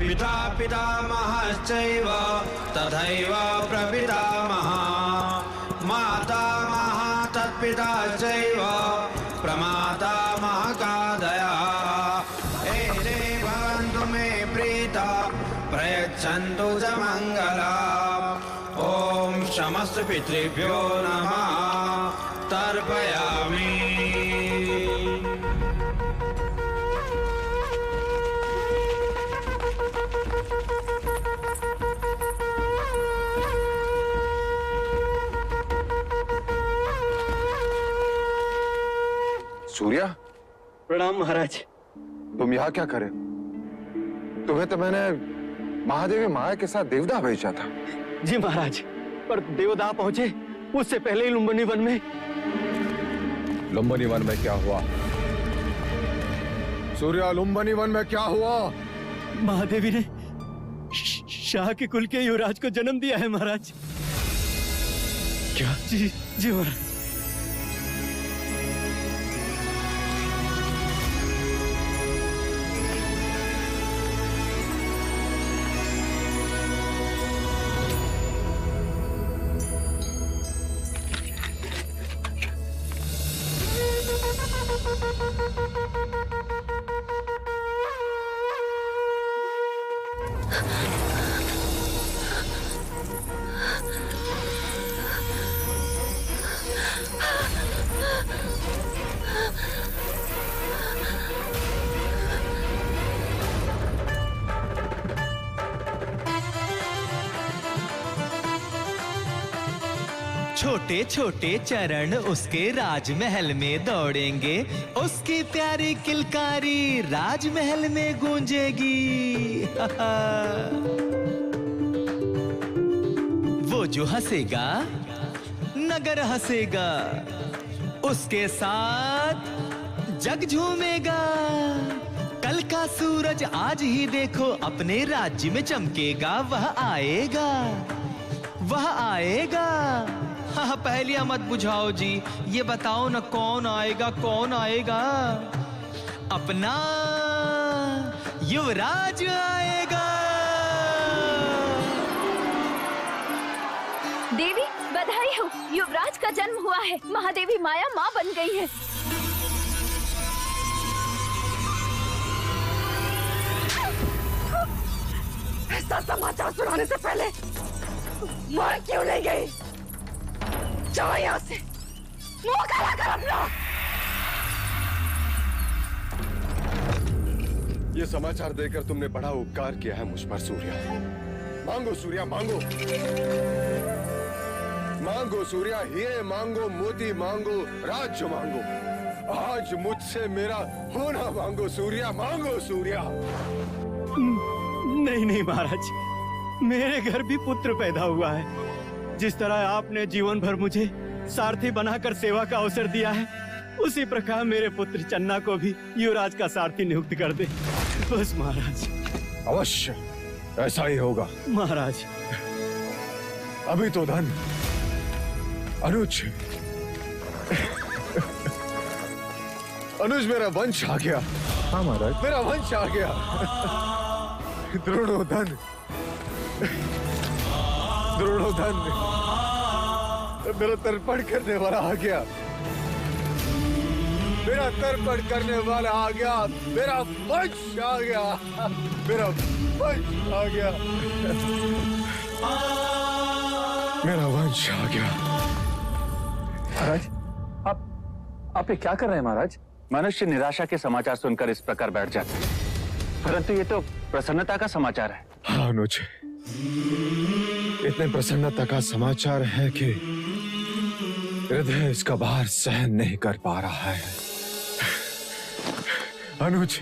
पिता पितामहश्चैव तथैव प्रपितामहः मातामहः तत्पिता चैव प्रमातामहकादयः एते भवन्तु मे प्रीता प्रयच्छन्तु च मङ्गलम्। ॐ समस्त पितृभ्यो नमः तर्पयामि। सूर्या, प्रणाम महाराज। तुम यहाँ क्या करे? तुम्हें तो मैंने महादेवी माया के साथ देवदाह भेजा था। जी महाराज, पर देवदाह पहुंचे उससे पहले ही लुम्बिनी वन में। लुम्बिनी वन में क्या हुआ? सूर्या, लुम्बिनी वन में क्या हुआ? महादेवी ने शाह के कुल के युवराज को जन्म दिया है महाराज। क्या? जी जी महाराज। छोटे छोटे चरण उसके राजमहल में दौड़ेंगे, उसकी प्यारी किलकारी राजमहल में गूंजेगी। वो जो हंसेगा नगर हंसेगा, उसके साथ जग झूमेगा। कल का सूरज आज ही देखो अपने राज्य में चमकेगा। वह आएगा, वह आएगा। हाँ, पहेलियां मत बुझाओ जी, ये बताओ ना कौन आएगा, कौन आएगा? अपना युवराज आएगा। देवी बधाई हो, युवराज का जन्म हुआ है। महादेवी माया माँ बन गई है। ऐसा समाचार सुनाने से पहले माँ क्यों नहीं गई? जाओ यहाँ से, मुंह काला कर अपना। ये समाचार देकर तुमने बड़ा उपकार किया है मुझ पर सूर्या। मांगो सूर्या, मांगो मांगो सूर्या, हीरे मांगो, मोती मांगो, राज्य मांगो। आज मुझसे मेरा होना मांगो सूर्या, मांगो सूर्या। नहीं नहीं महाराज, मेरे घर भी पुत्र पैदा हुआ है। जिस तरह आपने जीवन भर मुझे सारथी बनाकर सेवा का अवसर दिया है, उसी प्रकार मेरे पुत्र चन्ना को भी युवराज का सारथी नियुक्त कर दे बस महाराज। अवश्य ऐसा ही होगा महाराज। अभी तो धन अनुज अनुज मेरा वंश आ गया। हाँ महाराज, मेरा वंश आ गया। द्रोणोधन, द्रोणोधन मेरा तर्पण करने वाला आ गया। मेरा तर्पण करने वाला आ गया। मेरा वंश आ गया। मेरा वंश आ गया। मेरा वंश आ गया। महाराज, आप ये क्या कर रहे हैं महाराज? मनुष्य निराशा के समाचार सुनकर इस प्रकार बैठ जाते हैं, परंतु ये तो प्रसन्नता का समाचार है। हाँ अनुज, इतने प्रसन्नता का समाचार है कि हृदय इसका भार सहन नहीं कर पा रहा है। अनुज,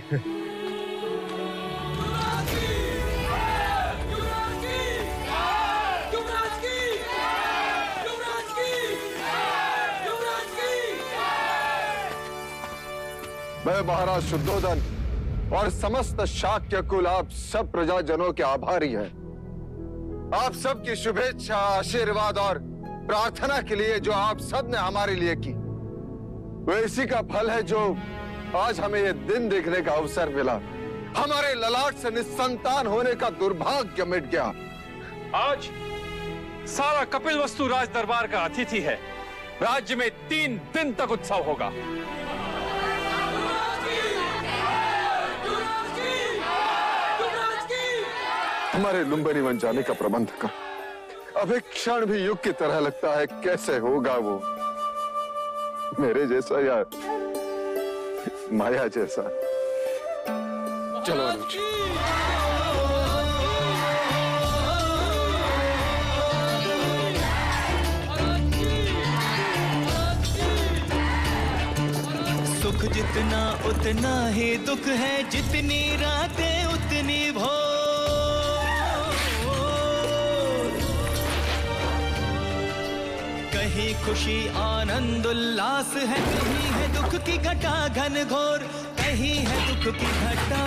मैं महाराज शुद्धोधन और समस्त शाक्य कुल आप सब प्रजाजनों के आभारी हैं। आप सबकी शुभेच्छा, आशीर्वाद और प्रार्थना के लिए जो आप सब ने हमारे लिए की, वो इसी का फल है जो आज हमें ये दिन देखने का अवसर मिला। हमारे ललाट से निस्संतान होने का दुर्भाग्य मिट गया। आज सारा कपिलवस्तु राज दरबार का अतिथि है। राज्य में 3 दिन तक उत्सव होगा। हमारे लुम्बिनी बन जाने का प्रबंध कर। अब एक क्षण भी युग की तरह लगता है। कैसे होगा वो मेरे जैसा या माया जैसा? चलो अनुज। सुख जितना उतना ही दुख है, जितनी रातें उतनी भोर। कहीं खुशी आनंद उल्लास है, कहीं है दुख की घटा घन घोर, कहीं है दुख की घटा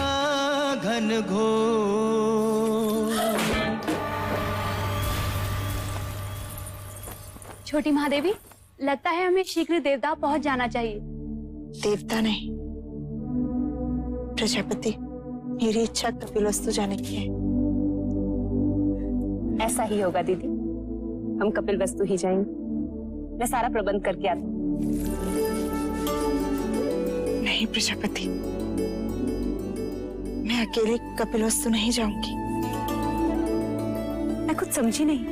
घन घोर। छोटी महादेवी, लगता है हमें शीघ्र देवता पहुंच जाना चाहिए। देवता नहीं, प्रजापति। मेरी इच्छा कपिलवस्तु जाने की है। ऐसा ही होगा दीदी, हम कपिलवस्तु ही जाएंगे। मैं सारा प्रबंध करके आती हूँ। नहीं प्रजापति, मैं अकेले कपिलवस्तु नहीं जाऊंगी। मैं कुछ समझी नहीं।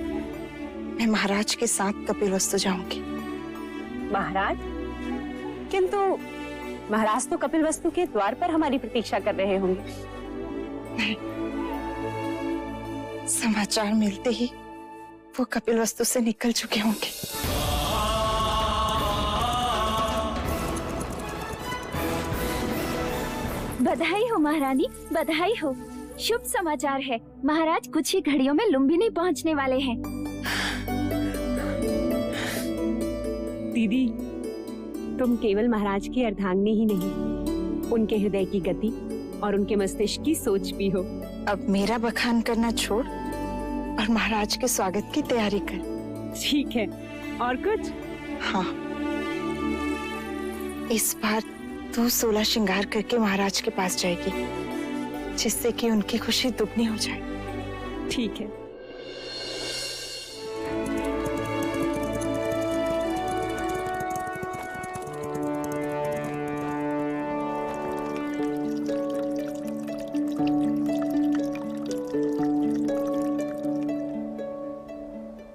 मैं महाराज के साथ कपिलवस्तु जाऊंगी। महाराज? किंतु महाराज तो कपिलवस्तु के द्वार पर हमारी प्रतीक्षा कर रहे होंगे। नहीं, समाचार मिलते ही वो कपिलवस्तु से निकल चुके होंगे। बधाई हो महारानी, बधाई हो। शुभ समाचार है। महाराज कुछ ही घड़ियों में लुम्बिनी पहुंचने वाले हैं। दीदी, तुम केवल महाराज की अर्धांगिनी ही नहीं, उनके हृदय की गति और उनके मस्तिष्क की सोच भी हो। अब मेरा बखान करना छोड़ और महाराज के स्वागत की तैयारी कर। ठीक है, और कुछ? हाँ, इस बार तू 16 श्रृंगार करके महाराज के पास जाएगी, जिससे कि उनकी खुशी दुगनी हो जाए। ठीक है।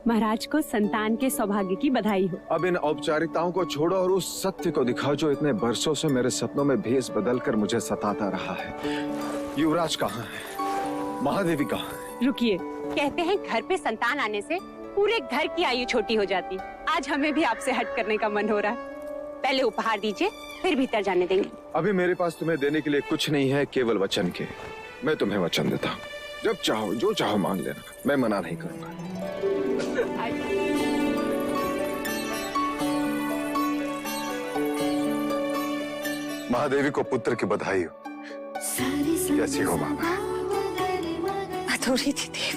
महाराज को संतान के सौभाग्य की बधाई हो। अब इन औपचारिकताओं को छोड़ो और उस सत्य को दिखाओ जो इतने बरसों से मेरे सपनों में भेस बदलकर मुझे सताता रहा है। युवराज कहाँ है? महादेवी कहाँ है? रुकिए, कहते हैं घर पे संतान आने से पूरे घर की आयु छोटी हो जाती। आज हमें भी आपसे हट करने का मन हो रहा है। पहले उपहार दीजिए, फिर भीतर जाने देंगे। अभी मेरे पास तुम्हें देने के लिए कुछ नहीं है, केवल वचन के। मैं तुम्हें वचन देता हूँ, जब चाहो जो चाहो मांग लेना, मैं मना नहीं करूंगा। महादेवी को पुत्र की बधाई हो। कैसी हो मामा? अधूरी थी देव,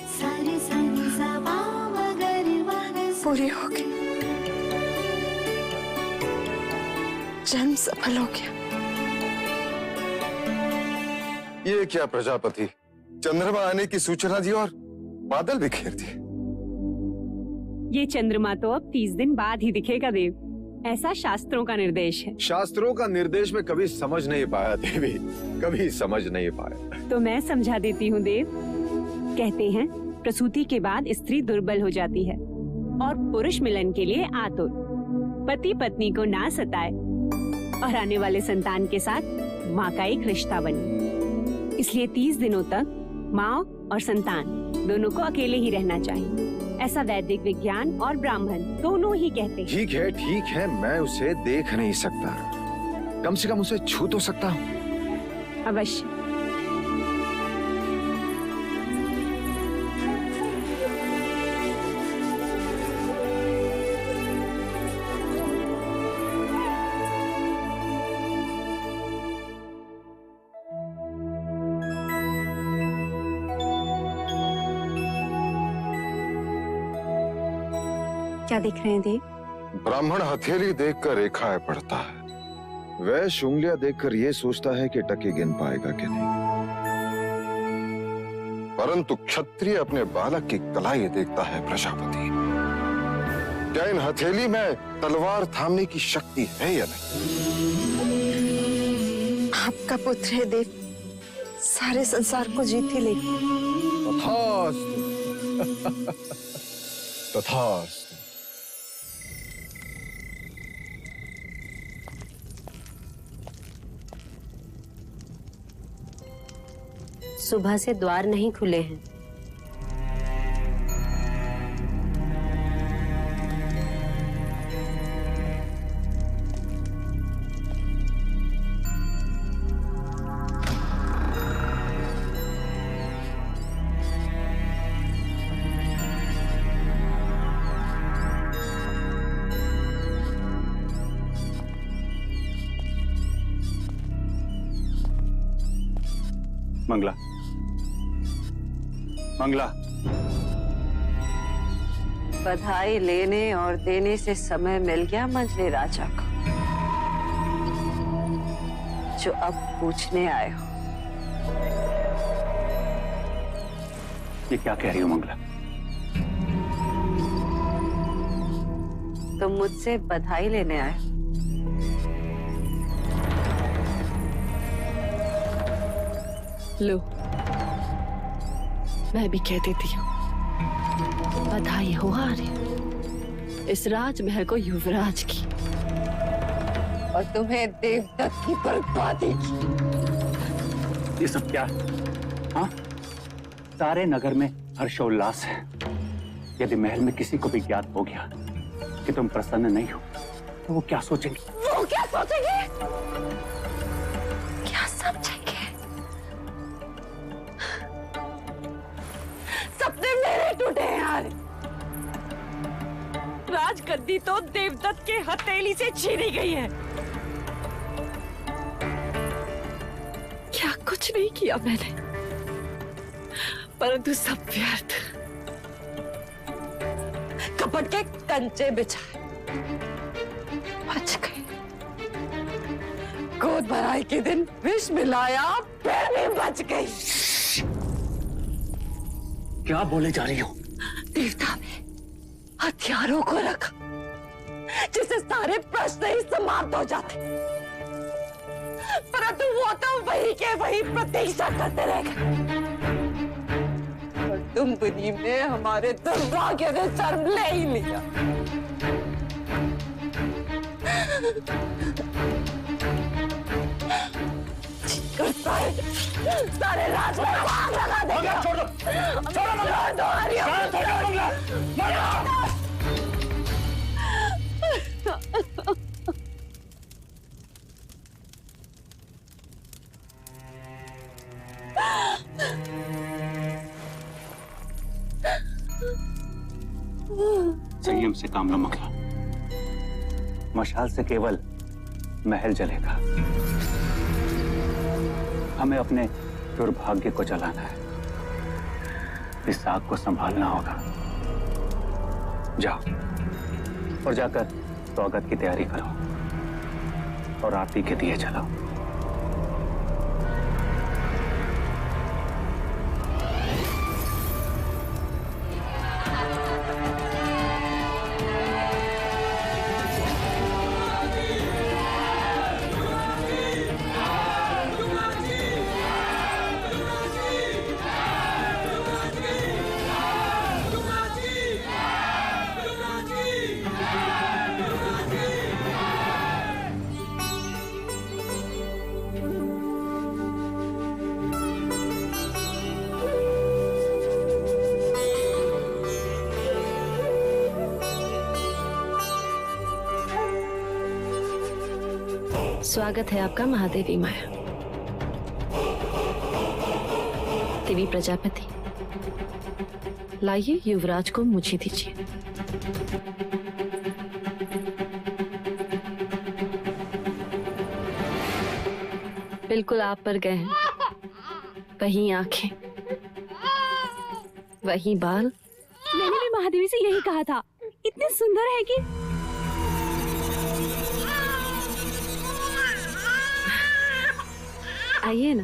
पूरी हो गई। जन्म सफल हो गया। ये क्या प्रजापति, चंद्रमा आने की सूचना दी और बादल बिखेर दिए। ये चंद्रमा तो अब 30 दिन बाद ही दिखेगा देव, ऐसा शास्त्रों का निर्देश है। शास्त्रों का निर्देश में कभी समझ नहीं पाया देवी, कभी समझ नहीं पाया। तो मैं समझा देती हूँ देव। कहते हैं प्रसूति के बाद स्त्री दुर्बल हो जाती है और पुरुष मिलन के लिए आतुर। पति पत्नी को ना सताए और आने वाले संतान के साथ माँ का एक रिश्ता बने। इसलिए 30 दिनों तक माँ और संतान दोनों को अकेले ही रहना चाहिए। ऐसा वैदिक विज्ञान और ब्राह्मण दोनों ही कहते हैं। ठीक है, मैं उसे देख नहीं सकता, कम से कम उसे छू तो सकता हूँ। अवश्य। क्या देख रहे हैं देव? ब्राह्मण हथेली देखकर रेखाएं पढ़ता है, वैश्य उंगलियां देखकर ये सोचता है कि टके गिन पाएगा कि नहीं। परंतु क्षत्रिय अपने बालक की कलाई देखता है प्रजापति। क्या इन हथेली में तलवार थामने की शक्ति है या नहीं? आपका पुत्र है देव, सारे संसार को जीत ही लेगा। तथास्तु। तथास्तु। सुबह से द्वार नहीं खुले हैं। मंगला, मंगला। बधाई लेने और देने से समय मिल गया मंझले राजा को, जो अब पूछने आए हो। ये क्या कह रही हो मंगला? तुम मुझसे बधाई लेने आए हो। लो, मैं भी कह देती हूँ, बधाई हो आर्य, इस राजमहल को युवराज की और तुम्हें देवदत्त की बर्बादी की। ये सब क्या है? हाँ? सारे नगर में हर्षोल्लास है। यदि महल में किसी को भी ज्ञात हो गया कि तुम प्रसन्न नहीं हो, तो वो क्या सोचेंगे? वो क्या सोचेंगे? क्या समझेंगे? सपने मेरे टूटे हैं यार। राजगद्दी तो देवदत्त के हथेली से छीनी गई है। क्या कुछ नहीं किया मैंने, परंतु सब व्यर्थ। कपट के कंचे बिछाए, बच गए। गोद भराई के दिन विष मिलाया, फिर भी बच गई। क्या बोले जा रही हो? देवता ने हथियारों को रखा, जिससे सारे प्रश्न ही समाप्त हो जाते, परंतु वो तो वही के वही प्रतीक्षा करते रह गए। और तुम बुद्धि में हमारे दुर्भाग्य ने जन्म ले ही लिया। सारे राज में आग लगा देगा। छोड़ दो, छोड़ो मंगला, छोड़ो मंगला। संयम से काम लो मंगला। मशाल से केवल महल जलेगा, हमें अपने दुर्भाग्य को जलाना है। इस आग को संभालना होगा। जाओ और जाकर स्वागत की तैयारी करो और आरती के दिए जलाओ। स्वागत है आपका महादेवी माया। देवी प्रजापति, लाइए युवराज को मुझे दीजिए। बिल्कुल आप पर गए हैं, वही आंखें, वही बाल। मैंने भी महादेवी से यही कहा था, इतने सुंदर है कि। आइए ना।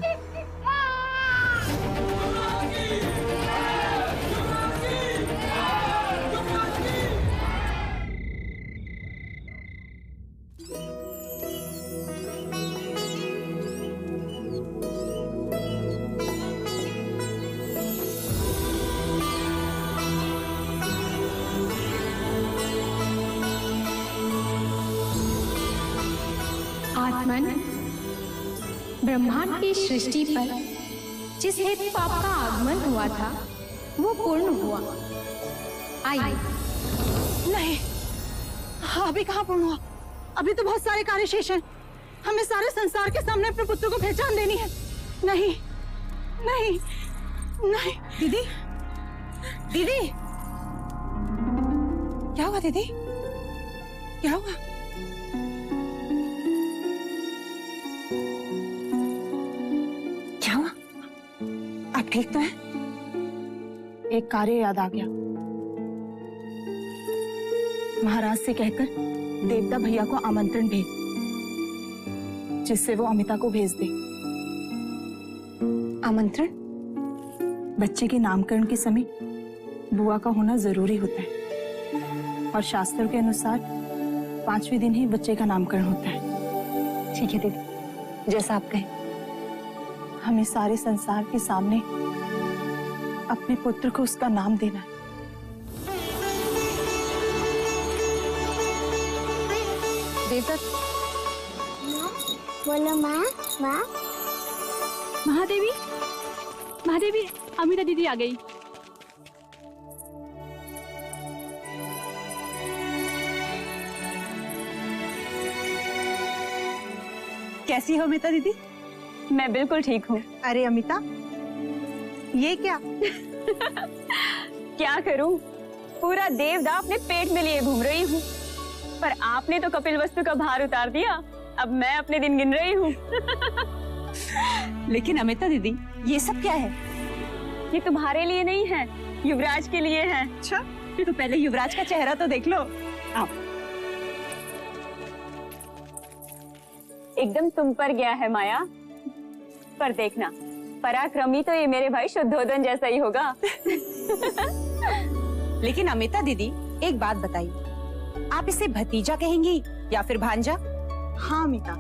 महात्मन, ब्रह्मांड की सृष्टि पर जिस हेतु पाप का आगमन हुआ था वो पूर्ण हुआ। आइए। नहीं, अभी कहाँ पूर्ण हुआ? अभी तो बहुत सारे कार्य शेष हैं। हमें सारे संसार के सामने अपने पुत्र को पहचान देनी है। नहीं, नहीं, नहीं। दीदी, दीदी, क्या हुआ दीदी? क्या हुआ? क्या हुआ? आप ठीक तो हैं? एक कार्य याद आ गया। महाराज से कहकर देवता भैया को आमंत्रण भेज, जिससे वो अमिता को भेज दे। आमंत्रण? बच्चे के नामकरण के समय बुआ का होना जरूरी होता है और शास्त्रों के अनुसार 5वें दिन ही बच्चे का नामकरण होता है। ठीक है दीदी, जैसा आप कहें। हमें सारे संसार के सामने अपने पुत्र को उसका नाम देना है। बोलो माँ। माँ, महादेवी, महादेवी, अमिता दीदी आ गई। कैसी हो अमिता दीदी? मैं बिल्कुल ठीक हूँ। अरे अमिता, ये क्या? क्या करूँ, पूरा देवदा अपने पेट में लिए घूम रही हूँ, पर आपने तो कपिल वस्तु का भार उतार दिया। अब मैं अपने दिन गिन रही हूँ। लेकिन अमिता दीदी, ये सब क्या है? ये तुम्हारे लिए नहीं है, युवराज के लिए है। अच्छा, तो पहले युवराज का चेहरा तो देख लो। आओ। एकदम तुम पर गया है माया, पर देखना पराक्रमी तो ये मेरे भाई शुद्धोदन जैसा ही होगा। लेकिन अमिता दीदी, एक बात बताइए, आप इसे भतीजा कहेंगी या फिर भांजा? हाँ अमिता,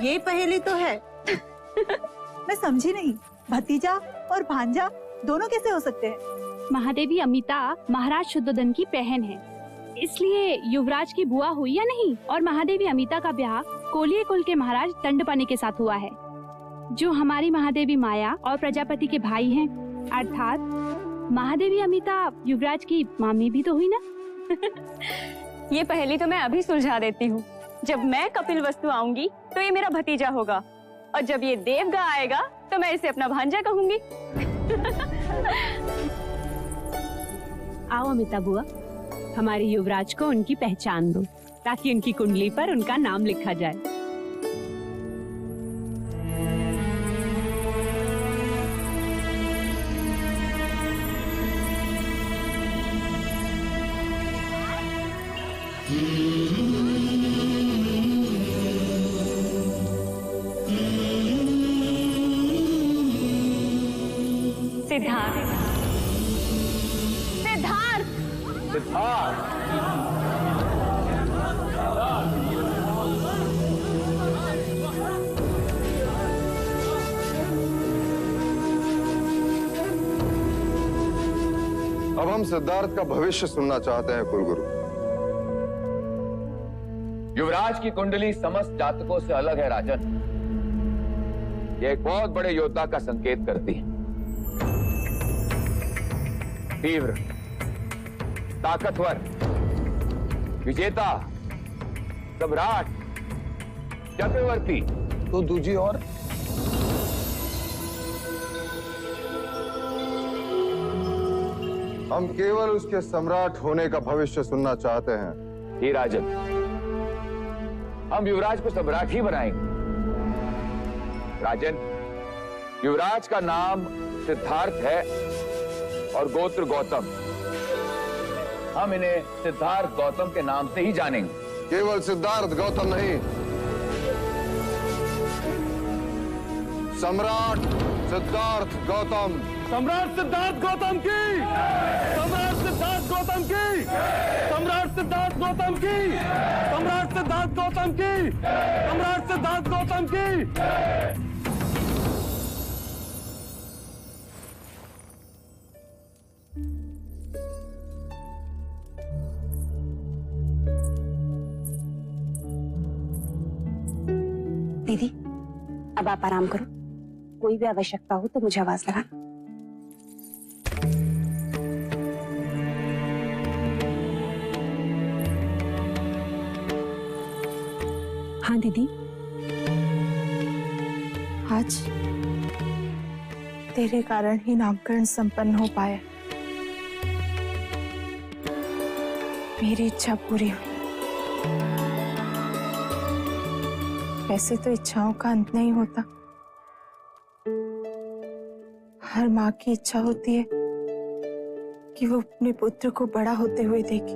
ये पहेली तो है। मैं समझी नहीं, भतीजा और भांजा दोनों कैसे हो सकते हैं? महादेवी अमिता महाराज शुद्धोदन की बहन है, इसलिए युवराज की बुआ हुई या नहीं। और महादेवी अमिता का ब्याह कोलिये कुल के महाराज दंडपानी के साथ हुआ है, जो हमारी महादेवी माया और प्रजापति के भाई हैं। अर्थात महादेवी अमिता युवराज की मामी भी तो हुई ना। ये पहेली तो मैं अभी सुलझा देती हूँ। जब मैं कपिल वस्तु आऊंगी तो ये मेरा भतीजा होगा, और जब ये देवगा आएगा तो मैं इसे अपना भांजा कहूंगी। आओ अमिता बुआ, हमारे युवराज को उनकी पहचान दो, ताकि उनकी कुंडली पर उनका नाम लिखा जाए। सिद्धार्थ, सिद्धार्थ, सिद्धार्थ, अब हम सिद्धार्थ का भविष्य सुनना चाहते हैं कुलगुरु। युवराज की कुंडली समस्त जातकों से अलग है राजन। यह एक बहुत बड़े योद्धा का संकेत करती है। तीव्र, ताकतवर, विजेता, सम्राट, चक्रवर्ती, तो दूजी और हम केवल उसके सम्राट होने का भविष्य सुनना चाहते हैं। ही राजन, हम युवराज को सम्राट ही बनाएंगे। राजन, युवराज का नाम सिद्धार्थ है और गोत्र गौतम। हम इन्हें सिद्धार्थ गौतम के नाम से ही जानेंगे। केवल सिद्धार्थ गौतम नहीं, सम्राट सिद्धार्थ गौतम। सम्राट सिद्धार्थ गौतम की, सम्राट सिद्धार्थ गौतम की, सम्राट सिद्धार्थ गौतम की, सम्राट सिद्धार्थ गौतम की, सम्राट सिद्धार्थ गौतम की। दीदी अब आप आराम करो, कोई भी आवश्यकता हो तो मुझे आवाज लगा। हाँ दीदी। आज तेरे कारण ही नामकरण संपन्न हो पाया। मेरी इच्छा पूरी हुई। वैसे तो इच्छाओं का अंत नहीं होता। हर माँ की इच्छा होती है कि वो अपने पुत्र को बड़ा होते हुए देखे,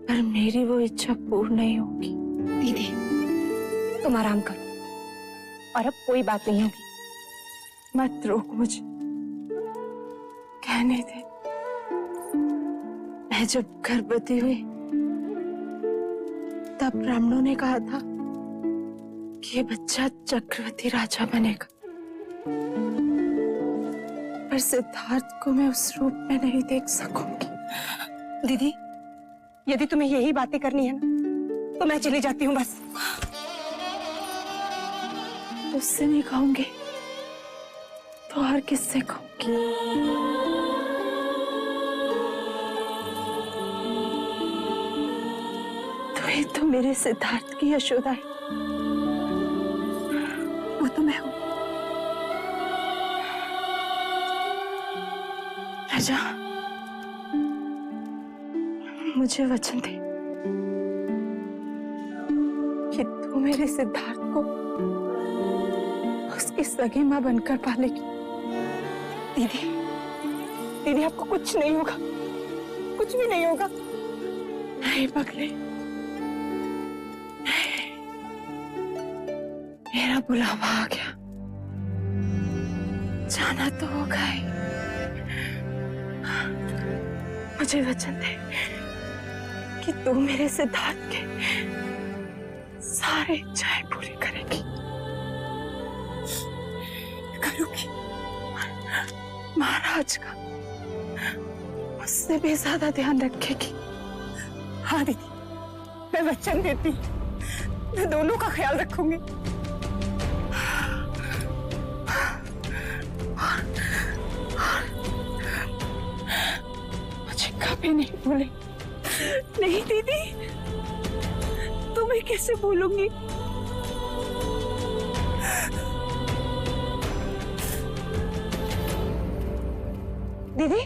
पर मेरी वो इच्छा पूर्ण नहीं होगी। दीदी तुम आराम करो और अब कोई बात नहीं होगी। मत रोक मुझे, कहने दे। मैं जब गर्भवती हुई तब ब्राह्मणों ने कहा था कि ये बच्चा चक्रवर्ती राजा बनेगा, पर सिद्धार्थ को मैं उस रूप में नहीं देख सकूंगी। दीदी यदि तुम्हें यही बातें करनी है ना तो मैं चली जाती हूँ बस। उससे नहीं कहूंगी तो और किससे कहूंगी? तो ही तो मेरे सिद्धार्थ की यशोदा है। वो तो मैं हूं। राजा मुझे वचन दे कि तू मेरे सिद्धार्थ को उसकी सगी मां बनकर पालेगी। दीदी दीदी आपको कुछ नहीं होगा, कुछ भी नहीं होगा। नहीं पगले, मेरा बुलावा आ गया, जाना तो होगा ही। मुझे वचन दे कि तू मेरे सिद्धार्थ के सारे इच्छाएं पूरी करेगी। करूंगी। महाराज का मुझसे भी ज्यादा ध्यान रखेगी। हाँ दीदी मैं वचन देती हूँ, मैं दोनों का ख्याल रखूंगी। मुझे कभी नहीं भूले। नहीं दीदी तुम्हें कैसे भूलूंगी? दीदी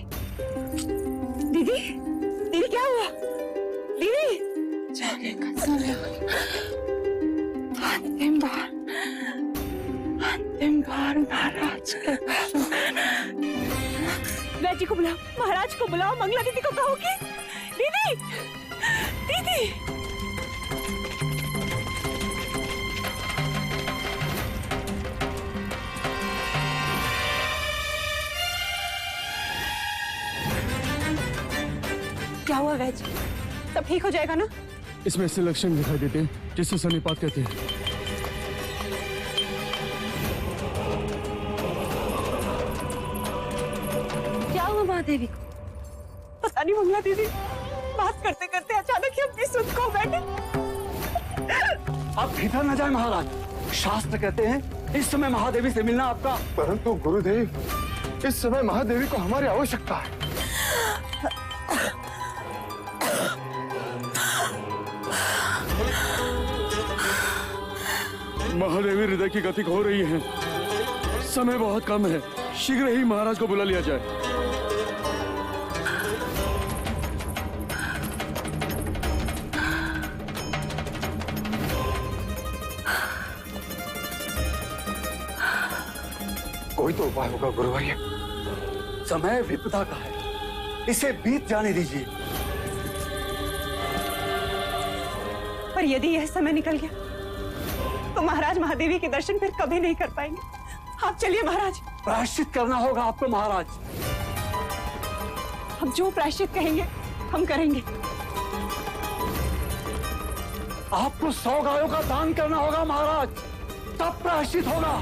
दीदी दीदी क्या हुआ? दीदी जाने का समय अंतिम बार महाराज के वैजी को बुलाओ, महाराज को बुलाओ, मंगला दीदी को कहोगी। दीदी दीदी क्या हुआ वैज? सब ठीक हो जाएगा ना? इसमें ऐसे लक्षण दिखाई देते हैं जिसे सन्निपात कहते हैं। क्या हुआ महादेवी को? पता नहीं मंगला दीदी बात करते करते अचानक ही अपनी सुध खो बैठे। आप भीतर न जाए महाराज, शास्त्र कहते हैं इस समय महादेवी से मिलना आपका। परंतु गुरुदेव, इस समय महादेवी को हमारी आवश्यकता है। महादेवी हृदय की गति हो रही है, समय बहुत कम है, शीघ्र ही महाराज को बुला लिया जाए। कोई तो उपाय होगा गुरुवर्य। समय विपदा का है, इसे बीत जाने दीजिए। पर यदि यह समय निकल गया तो महाराज महादेवी के दर्शन फिर कभी नहीं कर पाएंगे। आप चलिए महाराज। प्रायश्चित करना होगा आपको महाराज। हम जो प्रायश्चित कहेंगे हम करेंगे। आपको 100 गायों का दान करना होगा महाराज, तब प्रायश्चित होगा।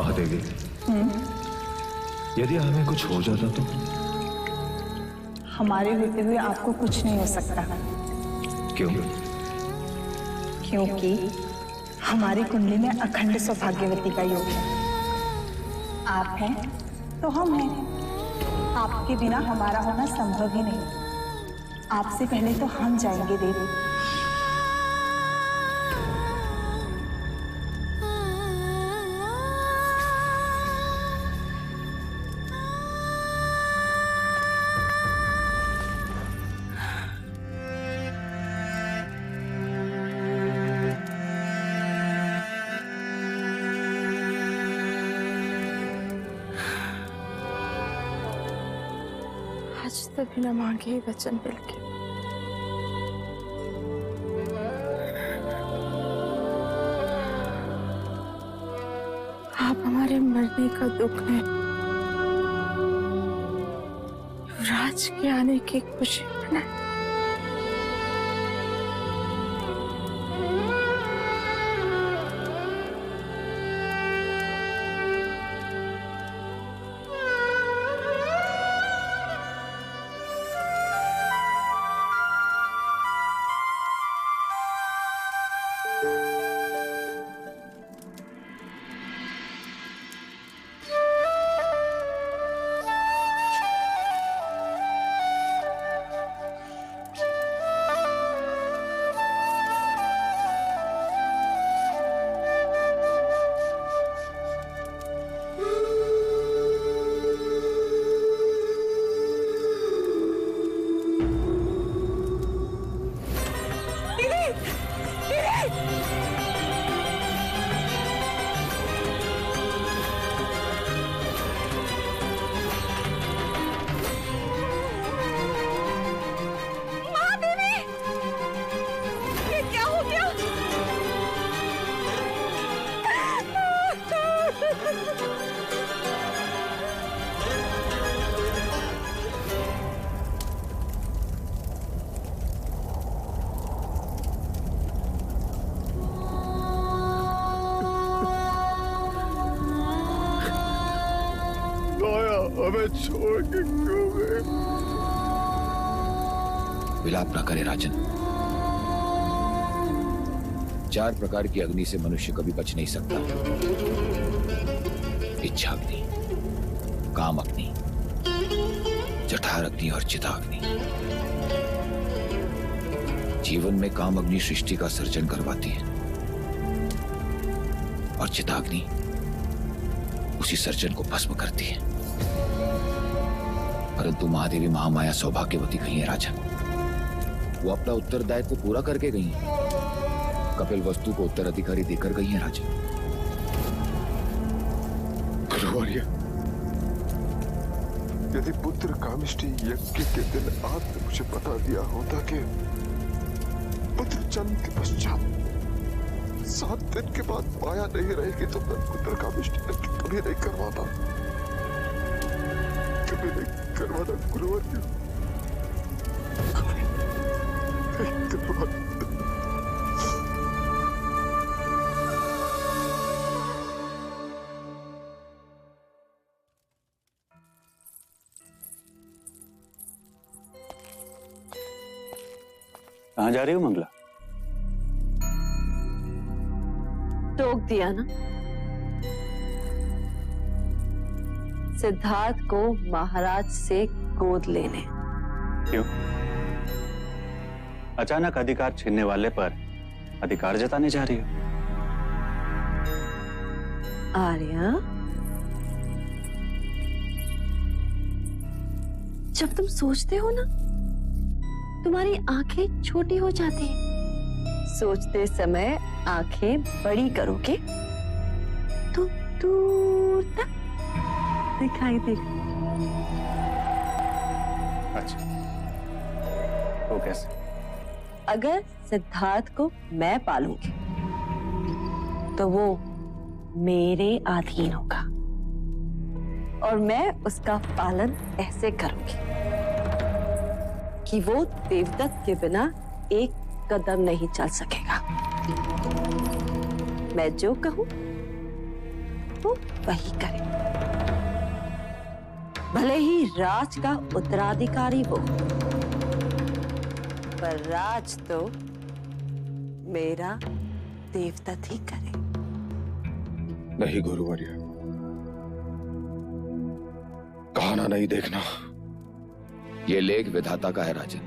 महादेवी, यदि हमें कुछ हो जाता तो? हमारे होते हुए आपको कुछ नहीं हो सकता। क्यों? क्योंकि हमारी कुंडली में अखंड सौभाग्यवती का योग है। आप हैं तो हम हैं। आपके बिना हमारा होना संभव ही नहीं। आपसे पहले तो हम जाएंगे देवी। आज तक बिना मांगे ही वचन मिल गया। आप हमारे मरने का दुख है, युवराज के आने की खुशी मनाएं। हमें छोड़ के क्यों गए? विलाप न करे राजन। 4 प्रकार की अग्नि से मनुष्य कभी बच नहीं सकता। इच्छा अग्नि, काम अग्नि, जठर अग्नि और चिता अग्नि। जीवन में काम अग्नि सृष्टि का सर्जन करवाती है और चिता अग्नि उसी सर्जन को भस्म करती है। परंतु महादेवी महामाया सौभाग्यवती गई है राजन। वो अपना उत्तरदायित्व पूरा करके गई है। कपिल वस्तु को उत्तराधिकारी देकर गई है राजन। गुरुवर्य, यदि पुत्र कामिष्ठी यज्ञ के दिन आपने मुझे बता दिया होता कि पुत्र जन्म के पश्चात 7 दिन के बाद माया नहीं रहेगी, तो मैं पुत्र कामिष्ठी यज्ञ कभी नहीं करवाता। कभी नहीं करवाना गुरुवर्य, कभी नहीं करवाना। कहाँ जा रही हो मंगला? टोक दिया ना। सिद्धार्थ को महाराज से गोद लेने। क्यों? अचानक अधिकार छीनने वाले पर अधिकार जताने जा रही हो? आर्या, जब तुम सोचते हो ना, तुम्हारी आंखें छोटी हो जाती हैं। सोचते समय आंखें बड़ी करोगे तो दूर तक दिखाई देगा। अच्छा, तो कैसे? अगर सिद्धार्थ को मैं पालूंगी तो वो मेरे अधीन होगा और मैं उसका पालन ऐसे करूंगी कि वो देवदत्त के बिना एक कदम नहीं चल सकेगा। मैं जो कहूं वो वही करे। भले ही राज का उत्तराधिकारी हो, पर राज तो मेरा देवदत्त ही करे। नहीं गुरुवर्य, कहाना नहीं देखना। ये लेख विधाता का है राजन,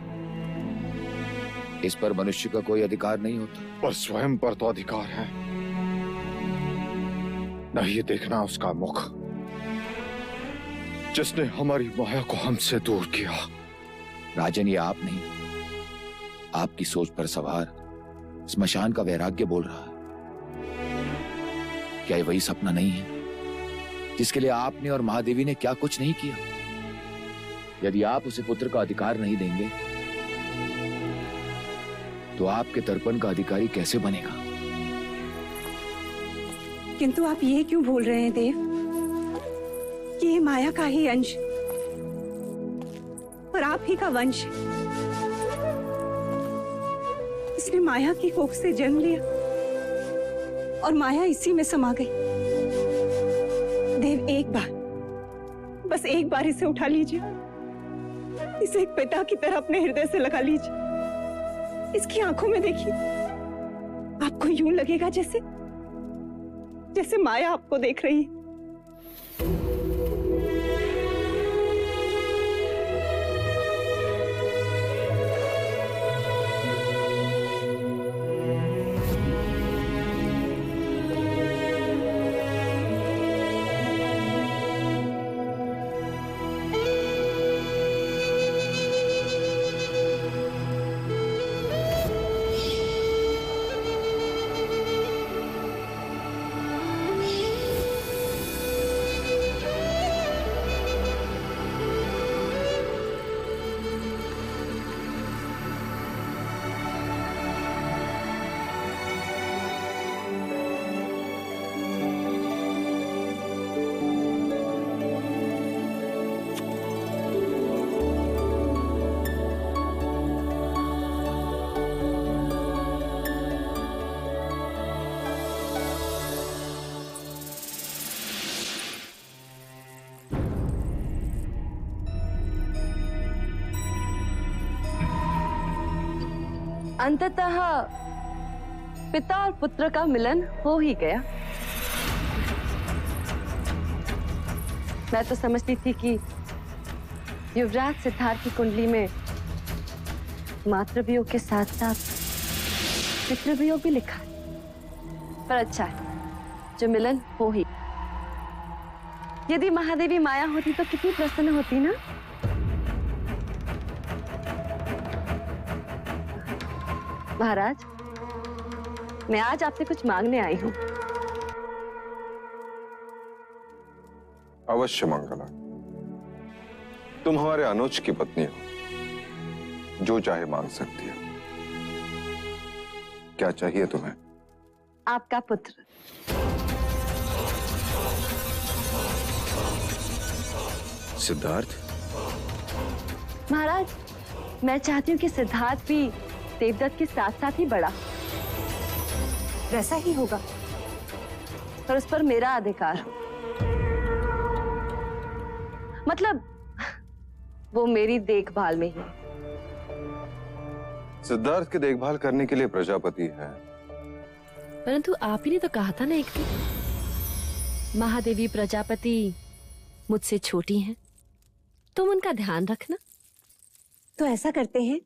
इस पर मनुष्य का कोई अधिकार नहीं होता। पर स्वयं पर तो अधिकार है। नहीं देखना उसका मुख, जिसने हमारी माया को हमसे दूर किया। राजन, ये आप नहीं, आपकी सोच पर सवार स्मशान का वैराग्य बोल रहा है। क्या ये वही सपना नहीं है जिसके लिए आपने और महादेवी ने क्या कुछ नहीं किया? यदि आप उसे पुत्र का अधिकार नहीं देंगे तो आपके तर्पण का अधिकारी कैसे बनेगा? किंतु आप ये क्यों बोल रहे हैं देव कि ये माया का ही अंश और आप ही का वंश? इसने माया की कोख से जन्म लिया और माया इसी में समा गई। देव, एक बार, बस एक बार इसे उठा लीजिए, इसे एक पिता की तरह अपने हृदय से लगा लीजिए। इसकी आंखों में देखिए, आपको यूं लगेगा जैसे जैसे माया आपको देख रही है। अंततः पिता और पुत्र का मिलन हो ही गया। मैं तो समझती थी कि युवराज सिद्धार्थ की कुंडली में मातृवियोग के साथ साथ पितृवियोग भी लिखा है, पर अच्छा है जो मिलन हो ही। यदि महादेवी माया होती तो कितनी प्रसन्न होती ना। महाराज, मैं आज आपसे कुछ मांगने आई हूँ। अवश्य मंगला, तुम हमारे अनुज की पत्नी हो, जो चाहे मांग सकती हो। क्या चाहिए तुम्हें? आपका पुत्र। सिद्धार्थ? महाराज, मैं चाहती हूँ कि सिद्धार्थ भी देवदत्त के साथ साथ ही बड़ा। वैसा ही होगा, पर उस पर मेरा अधिकार हो। मतलब वो मेरी देखभाल में ही। सिद्धार्थ की देखभाल करने के लिए प्रजापति है। परंतु आप ही ने तो कहा था ना एक दिन, महादेवी प्रजापति मुझसे छोटी हैं, तुम उनका ध्यान रखना। तो ऐसा करते हैं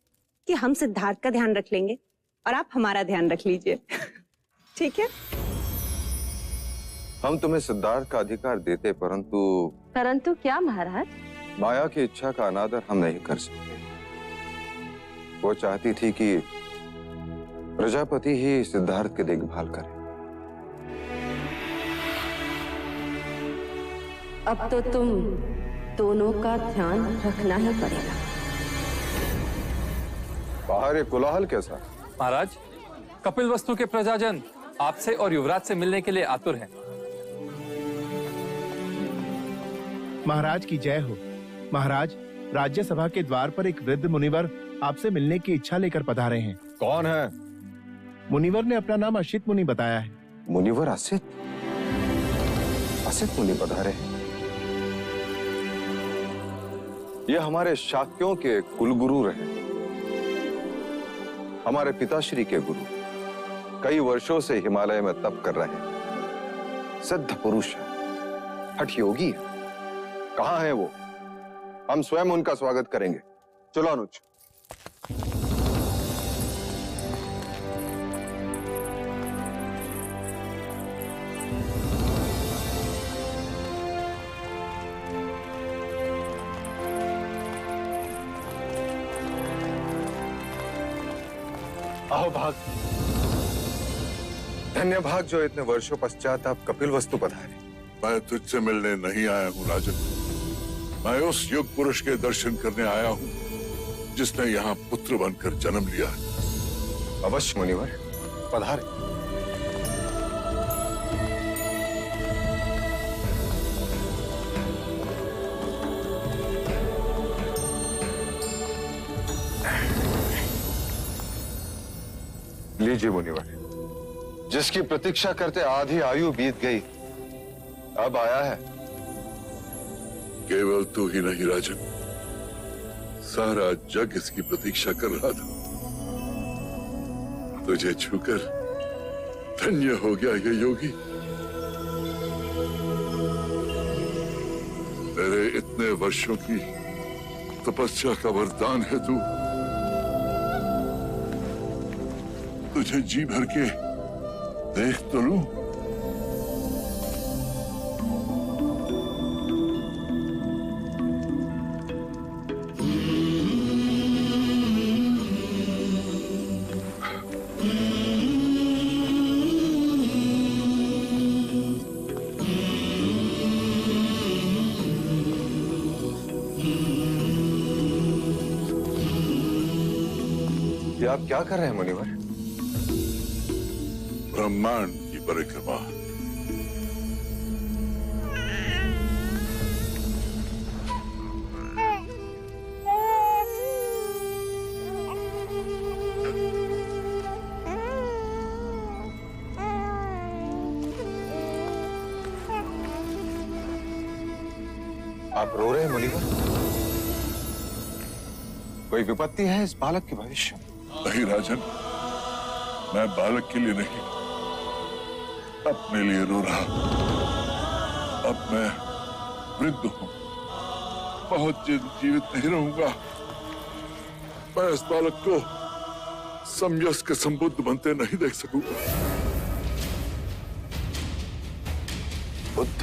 कि हम सिद्धार्थ का ध्यान रख लेंगे और आप हमारा ध्यान रख लीजिए। ठीक है? हम तुम्हें सिद्धार्थ का अधिकार देते, परंतु क्या महाराज? माया की इच्छा का अनादर हम नहीं कर सकते। वो चाहती थी कि प्रजापति ही सिद्धार्थ की देखभाल करे। अब तो तुम दोनों का ध्यान रखना ही पड़ेगा। बाहर ये कोलाहल कैसा? महाराज, कपिल वस्तु के प्रजाजन आपसे और युवराज से मिलने के लिए आतुर हैं। महाराज की जय हो। महाराज, राज्यसभा के द्वार पर एक वृद्ध मुनिवर आपसे मिलने की इच्छा लेकर पधारे हैं। कौन है? मुनिवर ने अपना नाम असित मुनि बताया है। मुनिवर असित? असित मुनि पधारे। ये हमारे शाक्यों के कुलगुरु रहे, हमारे पिताश्री के गुरु। कई वर्षों से हिमालय में तप कर रहे हैं, सिद्ध पुरुष है, हठ योगी है। कहां है वो? हम स्वयं उनका स्वागत करेंगे। चलो अनुज। आओ भाग। धन्य भाग जो इतने वर्षों पश्चात आप कपिल वस्तु पधारे। मैं तुझसे मिलने नहीं आया हूँ राजन, मैं उस युग पुरुष के दर्शन करने आया हूँ जिसने यहाँ पुत्र बनकर जन्म लिया है। अवश्य मुनिवर, पधारे। लीजिए मुनिवर, जिसकी प्रतीक्षा करते आधी आयु बीत गई, अब आया है। केवल तू ही नहीं राजन, सारा जग इसकी प्रतीक्षा कर रहा था। तुझे छूकर धन्य हो गया ये योगी। मेरे इतने वर्षों की तपस्या का वरदान है तू। तुझे जी भर के देख तो लूं। ये आप क्या कर रहे हैं मुनिवर? ब्रह्मांड की परिक्रमा। आप रो रहे हैं मुनिवर? कोई विपत्ति है इस बालक के भविष्य में? नहीं राजन, मैं बालक के लिए नहीं, अपने लिए रो रहा। अब मैं वृद्ध हूं, बहुत जीवित नहीं रहूंगा। मैं इस बालक को समयस्क संबुद्ध बनते नहीं देख सकूंगा। बुद्ध?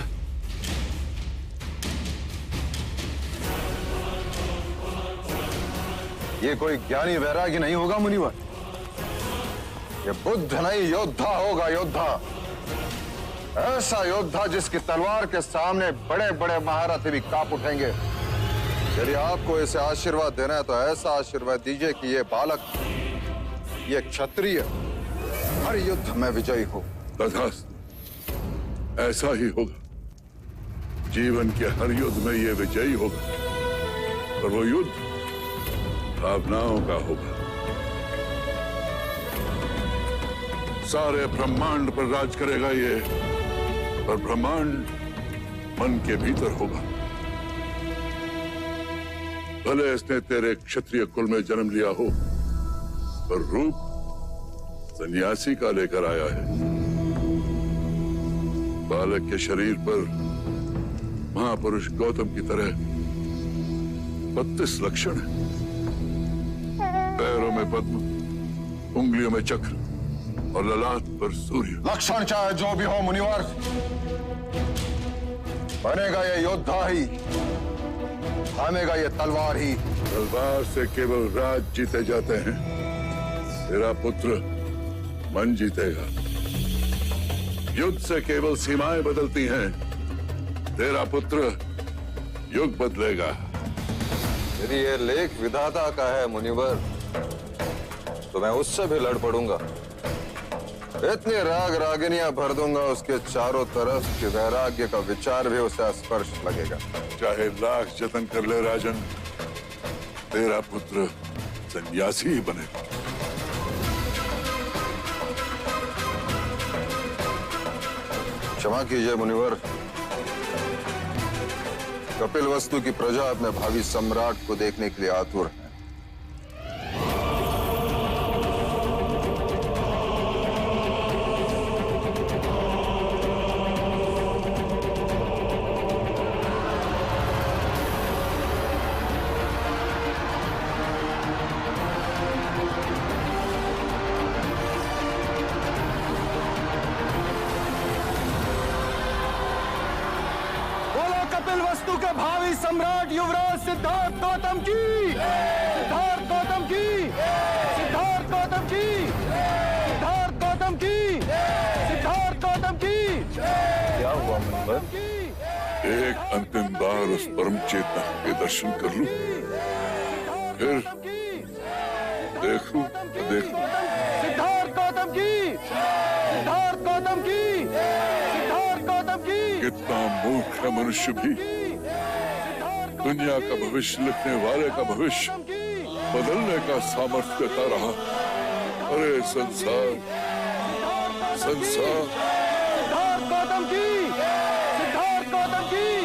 ये कोई ज्ञानी वैरागी नहीं होगा मुनिवर, ये बुद्ध नहीं, योद्धा होगा, योद्धा। ऐसा योद्धा जिसकी तलवार के सामने बड़े बड़े महारथी भी कांप उठेंगे। यदि आपको इसे आशीर्वाद देना है तो ऐसा आशीर्वाद दीजिए कि ये बालक, ये क्षत्रिय हर युद्ध में विजयी हो। तथास्तु, ऐसा ही होगा। जीवन के हर युद्ध में ये विजयी होगा, पर वो युद्ध भावनाओं का होगा। सारे ब्रह्मांड पर राज करेगा ये, पर ब्रह्मांड मन के भीतर होगा। भले इसने तेरे क्षत्रिय कुल में जन्म लिया हो, पर रूप सन्यासी का लेकर आया है। बालक के शरीर पर महापुरुष गौतम की तरह 32 लक्षण है। पैरों में पद्म, उंगलियों में चक्र और ललाट पर सूर्य। लक्षण चाहे जो भी हो मुनिवर, बनेगा ये योद्धा ही, थामेगा ये तलवार ही। तलवार से केवल राज जीते जाते हैं, तेरा पुत्र मन जीतेगा। युद्ध से केवल सीमाएं बदलती हैं, तेरा पुत्र युग बदलेगा। यदि ये लेख विधाता का है मुनिवर, तो मैं उससे भी लड़ पड़ूंगा। इतनी राग रागिनियां भर दूंगा उसके चारों तरफ कि वैराग्य का विचार भी उसे स्पर्श लगेगा। चाहे लाख जतन कर ले राजन, तेरा पुत्र सन्यासी ही बनेगा। क्षमा कीजिए मुनिवर, कपिलवस्तु की प्रजा अपने भावी सम्राट को देखने के लिए आतुर है। कपिलवस्तु के भावी सम्राट युवराज सिद्धार्थ गौतम की, सिद्धार्थ गौतम की, सिद्धार्थ गौतम की, सिद्धार्थ गौतम की, सिद्धार्थ गौतम की। क्या हुआ मुनिवर? एक अंतिम बार उस परम चेतन के दर्शन कर लूं, फिर देख लूं। सिद्धार्थ गौतम की, सिद्धार्थ गौतम की, सिद्धार्थ गौतम की। कितना मूर्ख है मनुष्य भी। दुनिया का भविष्य लिखने वाले का भविष्य बदलने का सामर्थ्य देता रहा। अरे संसार, संसार। सिद्धार्थ गौतम की, सिद्धार्थ गौतम की।